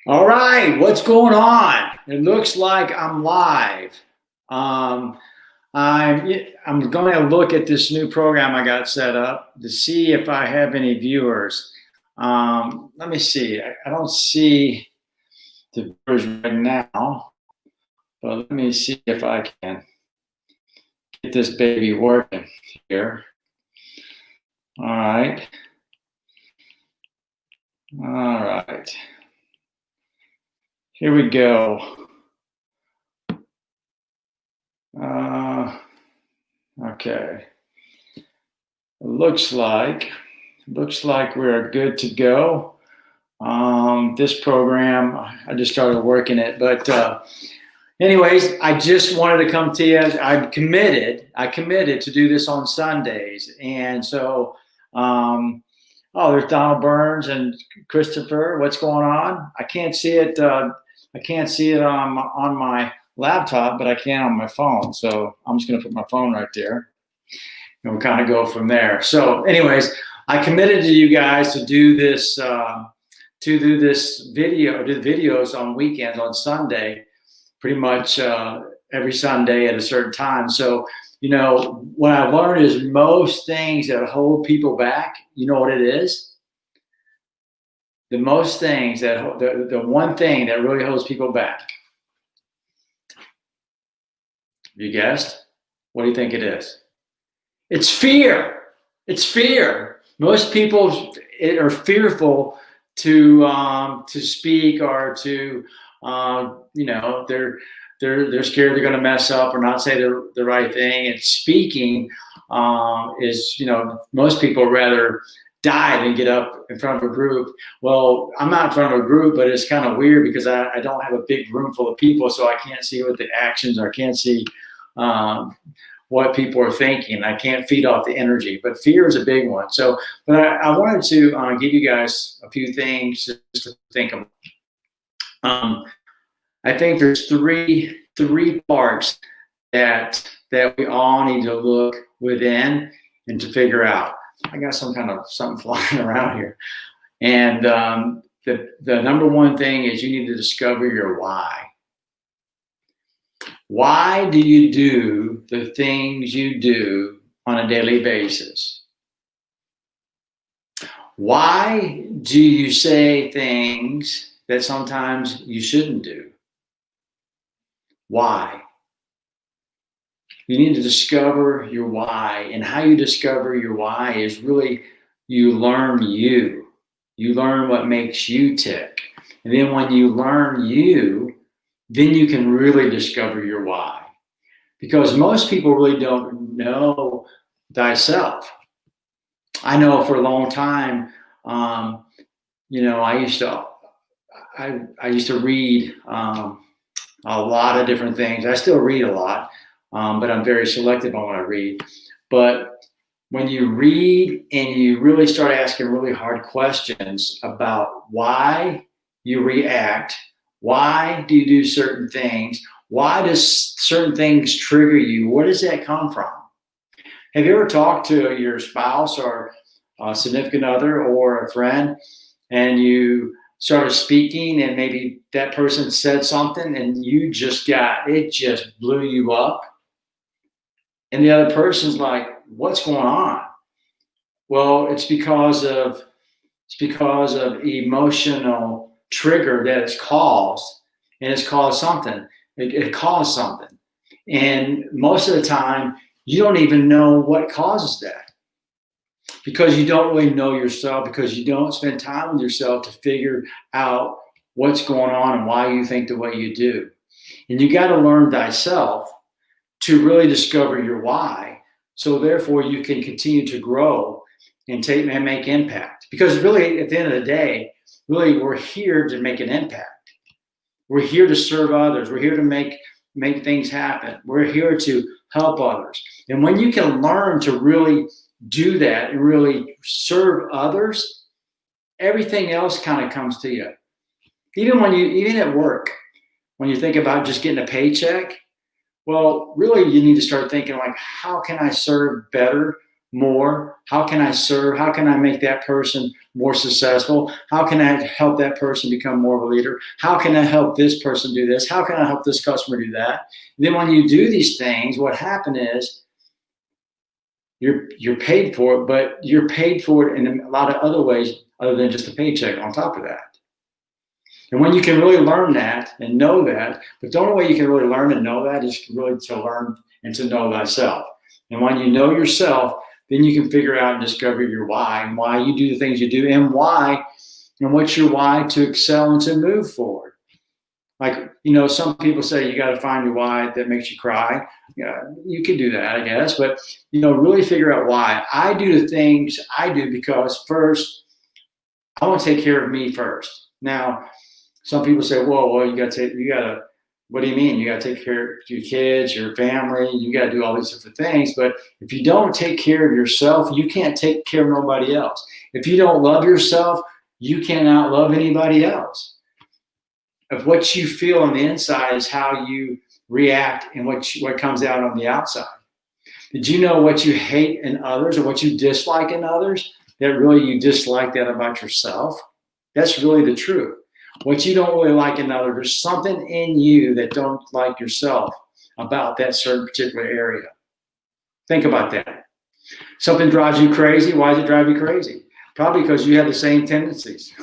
All right, what's going on? It looks like I'm live. Um, I'm going to look at this new program I got set up to see if I have any viewers. Let me see. I don't see the viewers right now, but let me see if I can get this baby working here. All right. All right. Here we go. Okay. Looks like we're good to go. This program, I just started working it, but anyways, I just wanted to come to you. I committed to do this on Sundays, and so oh, there's Donald Burns and Christopher. What's going on? I can't see it. I can't see it on my laptop, but I can on my phone. So I'm just going to put my phone right there, and we'll kind of go from there. So, anyways, I committed to you guys to do this video, do videos on weekends, on Sunday, pretty much every Sunday at a certain time. So, what I learned is most things that hold people back, you know what it is? The most things that the one thing that really holds people back. You guessed? What do you think it is? It's fear. It's fear. Most people are fearful to speak, or to they're scared they're going to mess up or not say the right thing. And speaking is, most people rather die than get up in front of a group. Well, I'm not in front of a group, but it's kind of weird because I don't have a big room full of people, so I can't see what the actions are. I can't see what people are thinking. I can't feed off the energy, but fear is a big one. So, but I wanted to give you guys a few things just to think of. I think there's three parts that we all need to look within and to figure out. I got something flying around here, and the number one thing is you need to discover your why. Why do you do the things you do on a daily basis? Why do you say things that sometimes you shouldn't do? Why? You need to discover your why, and how you discover your why is really you learn you. You learn what makes you tick. And then when you learn you, then you can really discover your why. Because most people really don't know thyself. I know for a long time, I used to read a lot of different things. I still read a lot, but I'm very selective on what I read. But when you read and you really start asking really hard questions about why you react, why do you do certain things, why does certain things trigger you, where does that come from? Have you ever talked to your spouse or a significant other or a friend, and you started speaking and maybe that person said something and it just blew you up? And the other person's like, what's going on? Well, it's because of emotional trigger that it's caused, and it's caused something. It caused something. And most of the time, you don't even know what causes that, because you don't really know yourself, because you don't spend time with yourself to figure out what's going on and why you think the way you do. And you got to learn thyself to really discover your why, so therefore you can continue to grow and make impact. Because really, at the end of the day, really, we're here to make an impact. We're here to serve others. We're here to make things happen. We're here to help others. And when you can learn to really do that and really serve others, everything else kind of comes to you. Even at work, when you think about just getting a paycheck, well, really, you need to start thinking like, how can I serve better more? How can I serve? How can I make that person more successful? How can I help that person become more of a leader? How can I help this person do this? How can I help this customer do that? And then when you do these things, what happens is you're paid for it, but you're paid for it in a lot of other ways other than just a paycheck on top of that. And when you can really learn that and know that, but the only way you can really learn and know that is really to learn and to know thyself. And when you know yourself, then you can figure out and discover your why and why you do the things you do and why and what's your why to excel and to move forward. Like, some people say you got to find your why that makes you cry. Yeah, you can do that, I guess, but really figure out why. I do the things I do because first, I want to take care of me first. Now, some people say, well, what do you mean? You got to take care of your kids, your family, you got to do all these different things. But if you don't take care of yourself, you can't take care of nobody else. If you don't love yourself, you cannot love anybody else. If what you feel on the inside is how you react and what comes out on the outside. Did you know what you hate in others or what you dislike in others? That really you dislike that about yourself? That's really the truth. What you don't really like in others, there's something in you that don't like yourself about that certain particular area. Think about that. Something drives you crazy. Why does it drive you crazy? Probably because you have the same tendencies.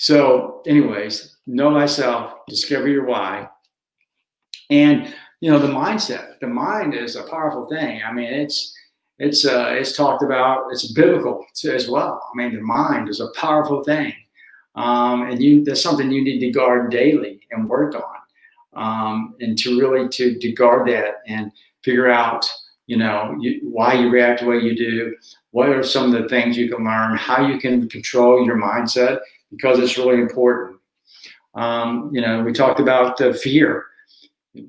So anyways, know thyself, discover your why. And, the mindset, the mind is a powerful thing. I mean, it's talked about, it's biblical as well. I mean, the mind is a powerful thing. And that's something you need to guard daily and work on, and to guard that and figure out, why you react the way you do. What are some of the things you can learn? How you can control your mindset, because it's really important. We talked about the fear.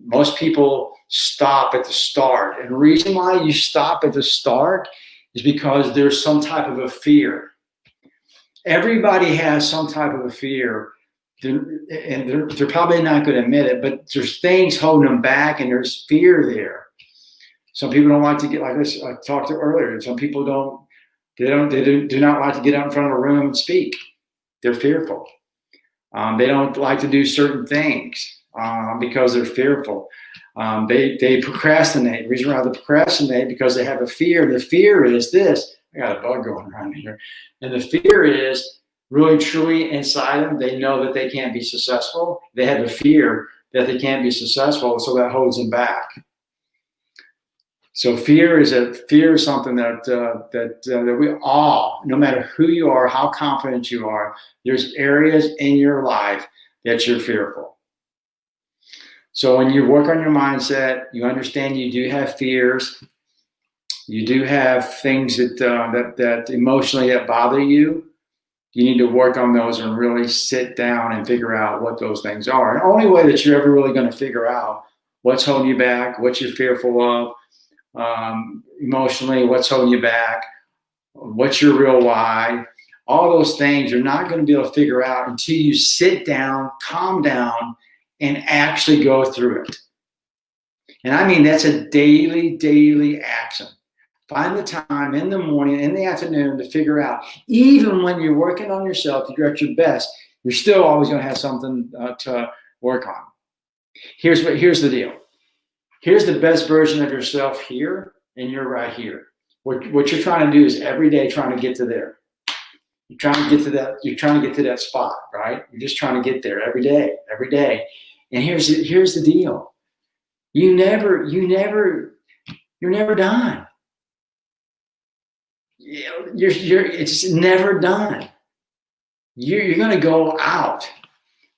Most people stop at the start, and the reason why you stop at the start is because there's some type of a fear. Everybody has some type of a fear, and they're probably not going to admit it, but there's things holding them back, and there's fear there. Some people don't like to get, like this I talked to earlier. Some people do not like to get out in front of a room and speak. They're fearful. They don't like to do certain things because they're fearful. They procrastinate. The reason why they procrastinate because they have a fear. The fear is this. I got a bug going around here. And the fear is really, truly inside them. They know that they can't be successful. They have a fear that they can't be successful, so that holds them back. So fear is something that we all, no matter who you are, how confident you are, there's areas in your life that you're fearful. So when you work on your mindset, you understand you do have fears. You do have things that emotionally that bother you. You need to work on those and really sit down and figure out what those things are. And the only way that you're ever really going to figure out what's holding you back, what you're fearful of, emotionally, what's holding you back, what's your real why, all those things you're not going to be able to figure out until you sit down, calm down, and actually go through it. And I mean, that's a daily action. Find the time in the morning, in the afternoon to figure out, even when you're working on yourself, you're at your best, you're still always going to have something to work on. Here's the deal. Here's the best version of yourself here, and you're right here. What you're trying to do is every day trying to get to there. You're trying to get to that. You're trying to get to that spot, right? You're just trying to get there every day. And here's the deal. You're never done. It's never done. You're going to go out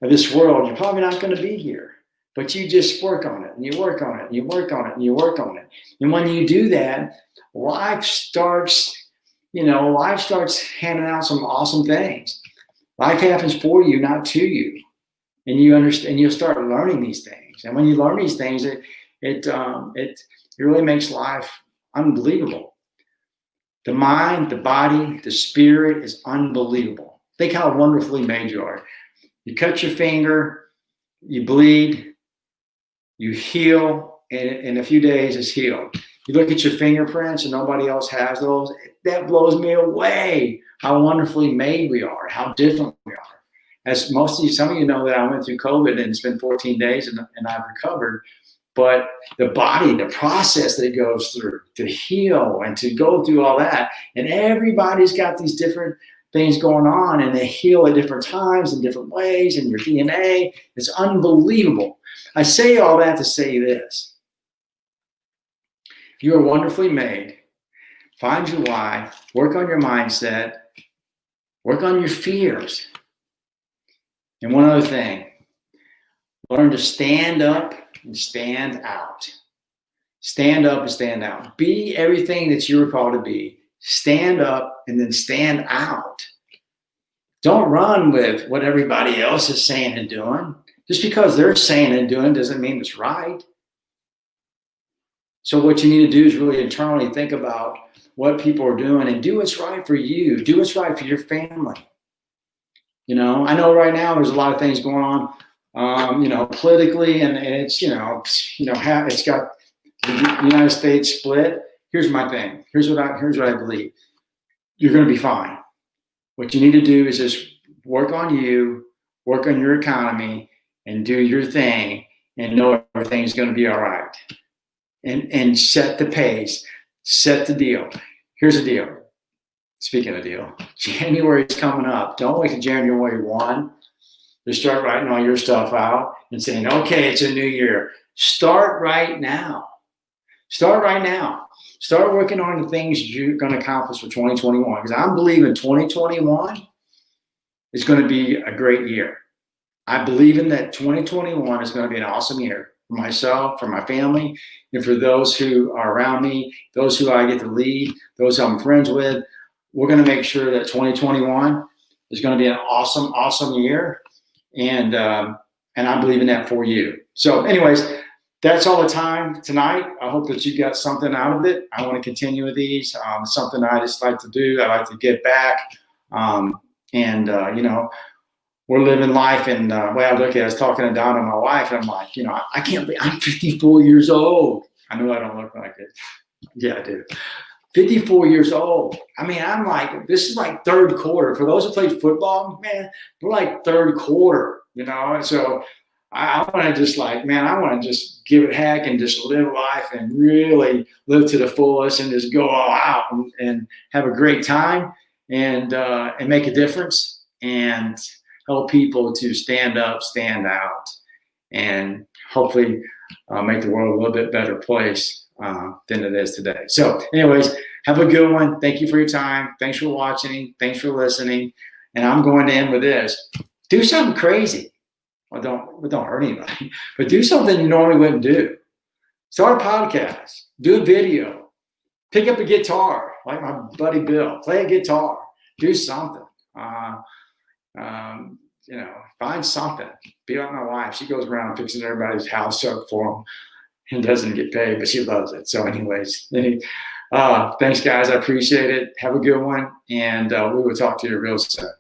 of this world. You're probably not going to be here. But you just work on it, and you work on it, and you work on it, and you work on it. And when you do that, life starts handing out some awesome things. Life happens for you, not to you. And you understand, you'll start learning these things. And when you learn these things, it really makes life unbelievable. The mind, the body, the spirit is unbelievable. Think how wonderfully made you are. You cut your finger, you bleed, you heal, and in a few days it's healed. You look at your fingerprints and nobody else has those. That blows me away how wonderfully made we are, how different we are. As most of you, some of you know that I went through COVID and it's been 14 days and I've recovered. But the body, the process that it goes through to heal and to go through all that, and everybody's got these different things going on and they heal at different times in different ways, and your DNA is unbelievable. I say all that to say this. You are wonderfully made. Find your why, work on your mindset, work on your fears. And one other thing, learn to stand up and stand out. Stand up and stand out. Be everything that you were called to be. Stand up and then stand out. Don't run with what everybody else is saying and doing. Just because they're saying and doing doesn't mean it's right. So what you need to do is really internally think about what people are doing and do what's right for you. Do what's right for your family. You know, I know right now there's a lot of things going on, you know, politically, and it's, it's got the United States split. Here's my thing. Here's what I believe. You're going to be fine. What you need to do is just work on you, work on your economy, and do your thing, and know everything's going to be all right. And set the pace, set the deal. Here's the deal. Speaking of deal, January is coming up. Don't wait till January 1 to start writing all your stuff out and saying, okay, it's a new year. Start right now. Start right now. Start working on the things you're going to accomplish for 2021. Because I'm believing 2021 is going to be a great year. I believe in that 2021 is going to be an awesome year for myself, for my family, and for those who are around me, those who I get to lead, those I'm friends with. We're going to make sure that 2021 is going to be an awesome, awesome year. And I believe in that for you. So anyways, that's all the time tonight. I hope that you got something out of it. I want to continue with these. Something I just like to do. I like to get back. We're living life. And the way I look at it, I was talking to Donna, my wife, and I'm like, I can't believe I'm 54 years old. I know I don't look like it. Yeah, I do. 54 years old. I mean, I'm like, this is like third quarter. For those who play football, man, we're like third quarter, And so I want to just I want to just give it heck and just live life and really live to the fullest and just go all out and have a great time and make a difference and help people to stand up, stand out, and hopefully make the world a little bit better place than it is today. So anyways, have a good one. Thank you for your time. Thanks for watching. Thanks for listening. And I'm going to end with this. Do something crazy. Well, don't hurt anybody, but do something you normally wouldn't do. Start a podcast. Do a video. Pick up a guitar, like my buddy Bill. Play a guitar. Do something. Find something. Be like my wife. She goes around fixing everybody's house up for them and doesn't get paid, but she loves it. So anyways, thanks guys. I appreciate it. Have a good one. And we will talk to you real soon.